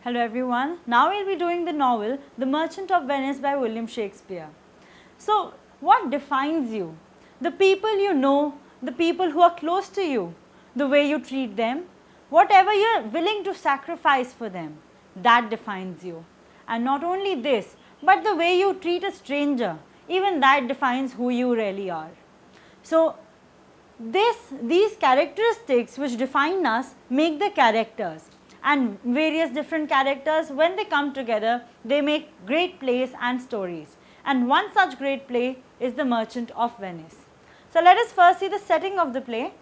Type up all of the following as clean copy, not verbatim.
Hello everyone. Now we'll be doing the novel The Merchant of Venice by William Shakespeare. So, what defines you? The people you know, the people who are close to you, the way you treat them, whatever you're willing to sacrifice for them, that defines you. And not only this, but the way you treat a stranger, even that defines who you really are. So, these characteristics which define us make the characters, and various different characters, when they come together, they make great plays and stories. And one such great play is The Merchant of Venice. So, let us first see the setting of the play.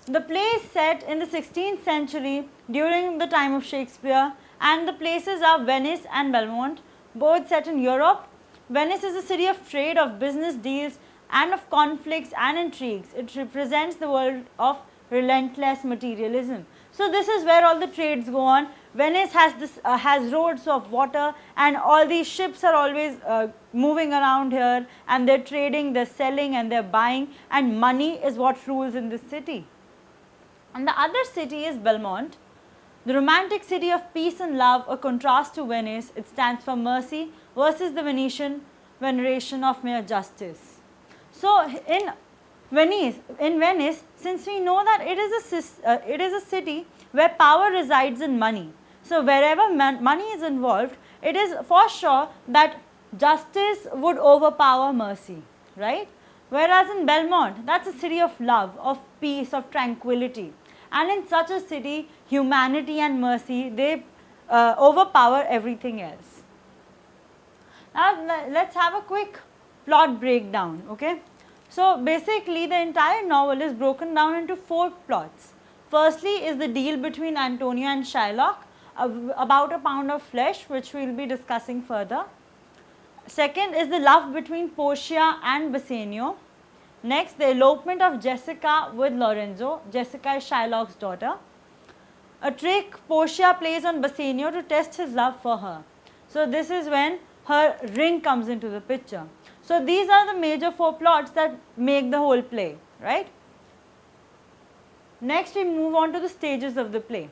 The play is set in the 16th century during the time of Shakespeare, and the places are Venice and Belmont, both set in Europe. Venice is a city of trade, of business deals, and of conflicts and intrigues. It represents the world of relentless materialism. So, this is where all the trades go on. Venice has roads of water, and all these ships are always moving around here, and they are trading, they are selling, and they are buying, and money is what rules in this city. And the other city is Belmont, the romantic city of peace and love, a contrast to Venice. It stands for mercy versus the Venetian veneration of mere justice. So, in Venice, since we know that it is a city where power resides in money. So, wherever money is involved, it is for sure that justice would overpower mercy, right? Whereas in Belmont, that is a city of love, of peace, of tranquility. And in such a city, humanity and mercy, they overpower everything else. Now, let us have a quick plot breakdown, okay. So, basically the entire novel is broken down into 4 plots. Firstly is the deal between Antonio and Shylock about a pound of flesh, which we will be discussing further. Second is the love between Portia and Bassanio. Next, the elopement of Jessica with Lorenzo. Jessica is Shylock's daughter. A trick Portia plays on Bassanio to test his love for her. So, this is when her ring comes into the picture. So, these are the major 4 plots that make the whole play, right. Next, we move on to the stages of the play.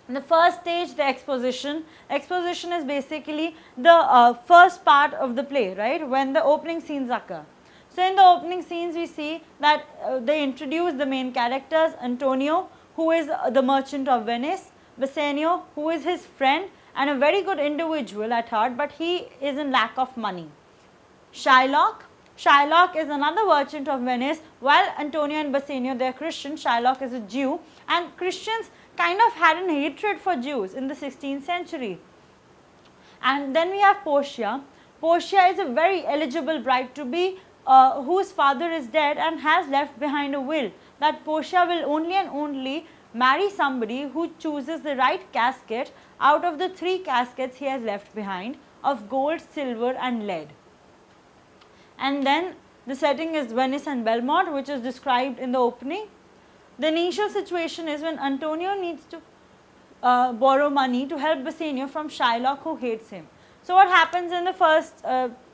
In the first stage, the exposition. Exposition is basically the first part of the play, right, when the opening scenes occur. So, in the opening scenes, we see that they introduce the main characters, Antonio, who is the merchant of Venice, Bassanio, who is his friend and a very good individual at heart, but he is in lack of money. Shylock is another merchant of Venice. While Antonio and Bassanio, they are Christian, Shylock is a Jew, and Christians kind of had an hatred for Jews in the 16th century. And then we have Portia. Portia is a very eligible bride to be, whose father is dead and has left behind a will that Portia will only and only marry somebody who chooses the right casket out of the 3 caskets he has left behind of gold, silver and lead. And then the setting is Venice and Belmont, which is described in the opening. The initial situation is when Antonio needs to borrow money to help Bassanio from Shylock, who hates him. So, what happens in the first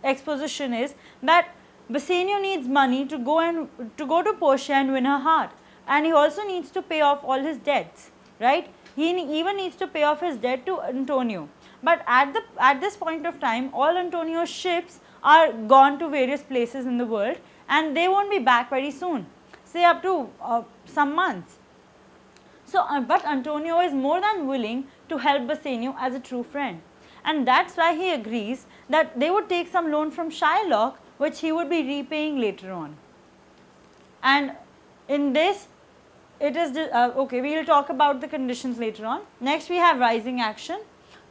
exposition is that Bassanio needs money to go to Portia and win her heart, and he also needs to pay off all his debts, right. He even needs to pay off his debt to Antonio. But at this point of time, all Antonio's ships are gone to various places in the world, and they won't be back very soon, say up to some months. So, but Antonio is more than willing to help Bassanio as a true friend, and that is why he agrees that they would take some loan from Shylock, which he would be repaying later on. And in this, it is okay, we will talk about the conditions later on. Next, we have rising action.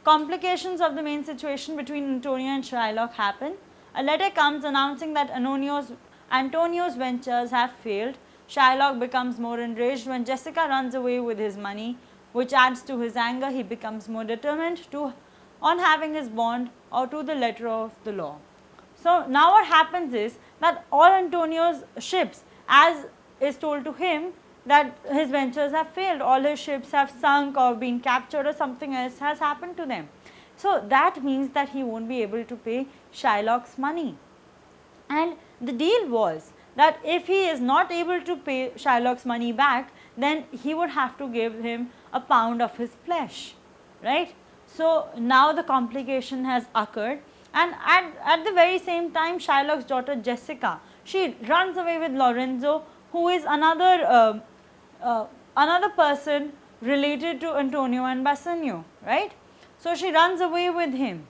Complications of the main situation between Antonio and Shylock happen. A letter comes announcing that Antonio's ventures have failed. Shylock becomes more enraged when Jessica runs away with his money, which adds to his anger. He becomes more determined on having his bond or to the letter of the law. So, now what happens is that all Antonio's ships, as is told to him, that his ventures have failed, all his ships have sunk or been captured or something else has happened to them. So, that means that he won't be able to pay Shylock's money. And the deal was that if he is not able to pay Shylock's money back, then he would have to give him a pound of his flesh, right? So now the complication has occurred, and at the very same time, Shylock's daughter Jessica, she runs away with Lorenzo, who is another person related to Antonio and Bassanio, right? So she runs away with him.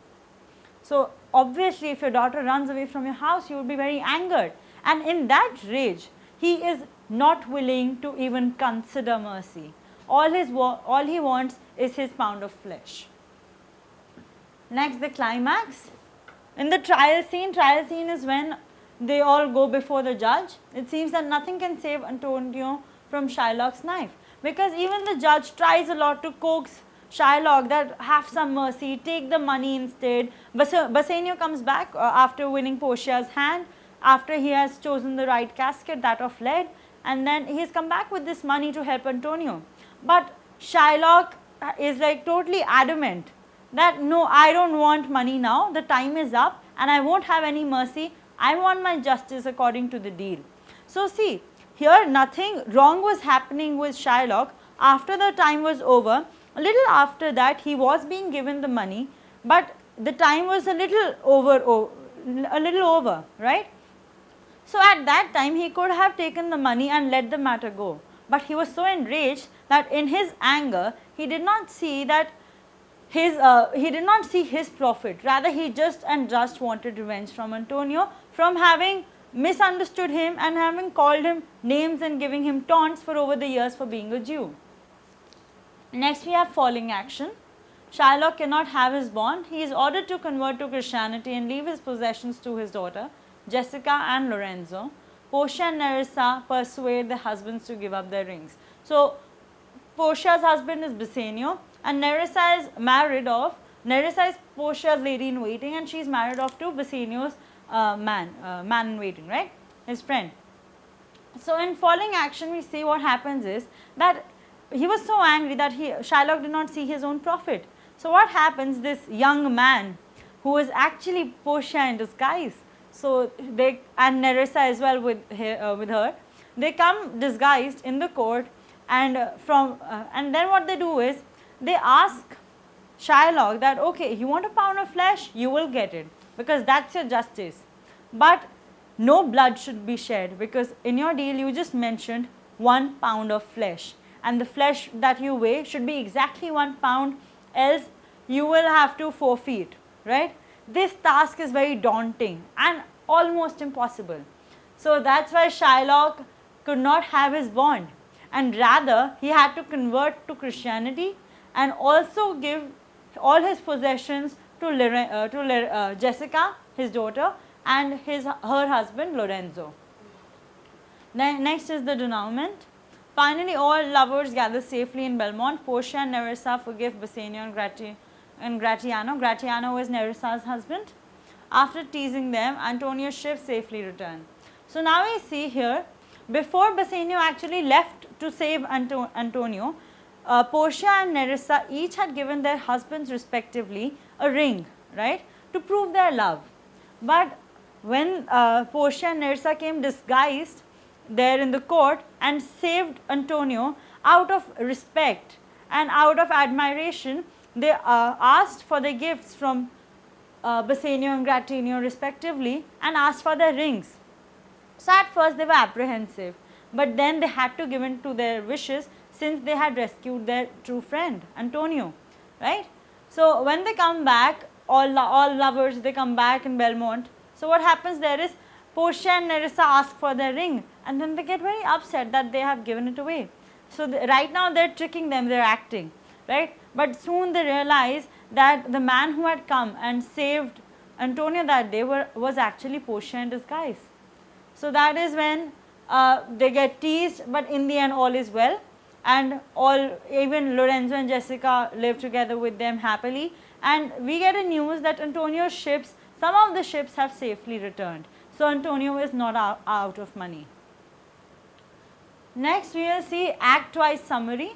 So obviously, if your daughter runs away from your house, you would be very angered, and in that rage, he is not willing to even consider mercy. All he wants is his pound of flesh. Next, the climax. In the trial scene is when they all go before the judge. It seems that nothing can save Antonio from Shylock's knife, because even the judge tries a lot to coax Shylock that have some mercy, take the money instead. Bassanio comes back after winning Portia's hand, after he has chosen the right casket, that of lead, and then he has come back with this money to help Antonio. But Shylock is like totally adamant that no, I don't want money now, the time is up and I won't have any mercy, I want my justice according to the deal. So see, here nothing wrong was happening with Shylock. After the time was over, a little after that he was being given the money, but the time was a little over, right? So at that time he could have taken the money and let the matter go, but he was so enraged that in his anger he did not see that his profit, rather he just wanted revenge from Antonio, from having misunderstood him and having called him names and giving him taunts for over the years for being a Jew. Next we have falling action. Shylock cannot have his bond. He is ordered to convert to Christianity and leave his possessions to his daughter Jessica and Lorenzo. Portia and Nerissa persuade their husbands to give up their rings. So Portia's husband is Bassanio, and Nerissa is Portia's lady in waiting, and she is married off to Bassanio's man in waiting, right? His friend. So in falling action, we see what happens is that he was so angry that Shylock did not see his own profit. So what happens, this young man who is actually Portia in disguise, so they, and Nerissa as well with her, they come disguised in the court, and and then what they do is they ask Shylock that, okay, you want a pound of flesh, you will get it, because that's your justice, but no blood should be shed, because in your deal you just mentioned 1 pound of flesh, and the flesh that you weigh should be exactly 1 pound, else you will have to forfeit, right? This task is very daunting and almost impossible. So that's why Shylock could not have his bond, and rather he had to convert to Christianity and also give all his possessions to Jessica, his daughter, and her husband Lorenzo. Next is the denouement. Finally, all lovers gather safely in Belmont. Portia and Nerissa forgive Bassanio and Gratiano. Gratiano is Nerissa's husband. After teasing them, Antonio's ships safely return. So now we see here, before Bassanio actually left to save Antonio, Portia and Nerissa each had given their husbands respectively a ring, right, to prove their love. But when Portia and Nerissa came disguised there in the court and saved Antonio, out of respect and out of admiration, they asked for their gifts from Bassanio and Gratiano respectively, and asked for their rings. So at first they were apprehensive, but then they had to give in to their wishes, since they had rescued their true friend Antonio, right? So when they come back, all lovers, they come back in Belmont. So what happens there is, Portia and Nerissa ask for their ring, and then they get very upset that they have given it away. So right now they are tricking them, they are acting, right? But soon they realize that the man who had come and saved Antonio that day was actually Portia in disguise. So that is when they get teased, but in the end all is well, and even Lorenzo and Jessica live together with them happily, and we get a news that Antonio's ships, some of the ships have safely returned. So Antonio is not out of money. Next we will see act-wise summary.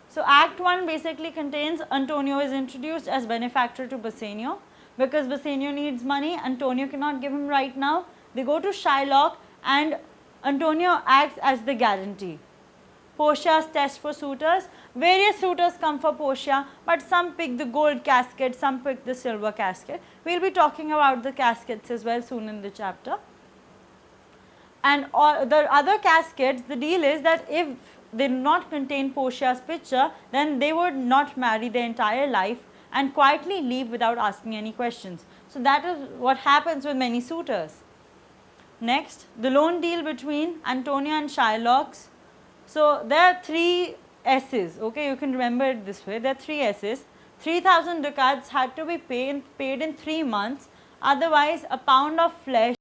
So Act 1 basically contains Antonio is introduced as benefactor to Bassanio. Because Bassanio needs money, Antonio cannot give him right now. They go to Shylock and Antonio acts as the guarantee. Portia's test for suitors. Various suitors come for Portia, but some pick the gold casket, some pick the silver casket. We will be talking about the caskets as well soon in the chapter. And all the other caskets, the deal is that if they do not contain Portia's picture, then they would not marry their entire life and quietly leave without asking any questions. So that is what happens with many suitors. Next, the loan deal between Antonia and Shylock. So there are 3 S's, okay, you can remember it this way, there are 3 S's. 3,000 ducats had to be paid in 3 months, otherwise a pound of flesh